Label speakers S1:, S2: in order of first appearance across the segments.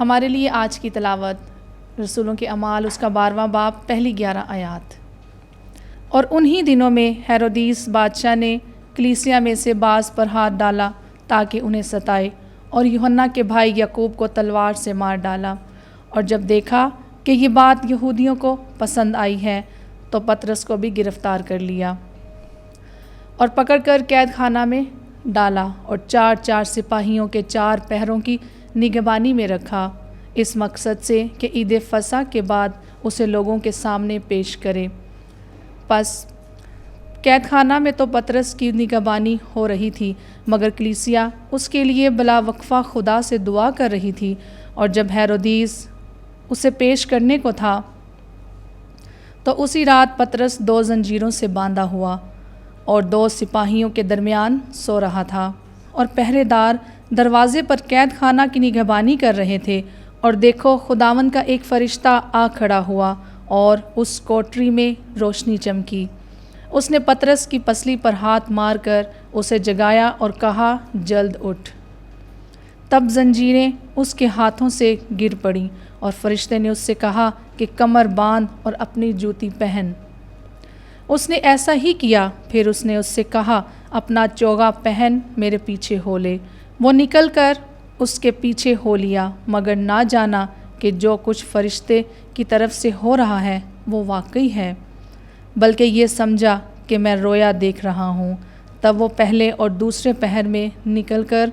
S1: हमारे लिए आज की तिलावत रसूलों के अमाल उसका 12वां बाब पहली 11 आयात। और उन्हीं दिनों में हेरोदीस बादशाह ने कलीसिया में से बाज़ पर हाथ डाला ताकि उन्हें सताए, और यूहन्ना के भाई याकूब को तलवार से मार डाला। और जब देखा कि ये बात यहूदियों को पसंद आई है तो पतरस को भी गिरफ़्तार कर लिया और पकड़कर कैद खाना में डाला और 4-4 सिपाहियों के 4 पहरों की निगरानी में रखा, इस मकसद से कि ईद फसह के बाद उसे लोगों के सामने पेश करे। बस कैद खाना में तो पतरस की निगरानी हो रही थी, मगर कलीसिया उसके लिए बिला वक्फ़ा खुदा से दुआ कर रही थी। और जब हेरोदीस उसे पेश करने को था तो उसी रात पतरस 2 जंजीरों से बांधा हुआ और 2 सिपाहियों के दरमियान सो रहा था। और पहरेदार दरवाज़े पर कैद खाना की निगरानी कर रहे थे। और देखो, खुदावन का एक फ़रिश्ता आ खड़ा हुआ और उस कोठरी में रोशनी चमकी। उसने पतरस की पसली पर हाथ मारकर उसे जगाया और कहा, जल्द उठ। तब जंजीरें उसके हाथों से गिर पड़ीं और फरिश्ते ने उससे कहा कि कमर बांध और अपनी जूती पहन। उसने ऐसा ही किया। फिर उसने उससे कहा, अपना चोगा पहन मेरे पीछे हो ले। वो निकलकर उसके पीछे हो लिया, मगर ना जाना कि जो कुछ फरिश्ते की तरफ से हो रहा है वो वाकई है, बल्कि ये समझा कि मैं रोया देख रहा हूँ। तब वो पहले और दूसरे पहर में निकलकर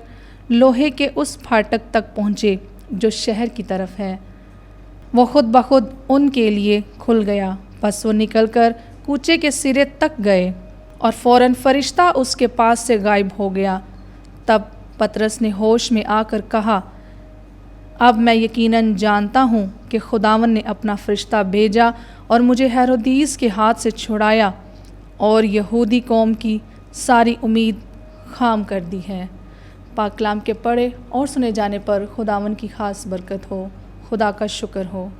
S1: लोहे के उस फाटक तक पहुँचे जो शहर की तरफ है। वो खुद ब खुद उनके लिए खुल गया। बस वो निकलकर कूचे के सिरे तक गए और फ़ौरन फरिश्ता उसके पास से गायब हो गया। तब पतरस ने होश में आकर कहा, अब मैं यकीनन जानता हूँ कि खुदावन ने अपना फरिश्ता भेजा और मुझे हेरोदीस के हाथ से छुड़ाया और यहूदी कौम की सारी उम्मीद खाम कर दी है। पाक कलाम के पढ़े और सुने जाने पर खुदावन की ख़ास बरकत हो। खुदा का शुक्र हो।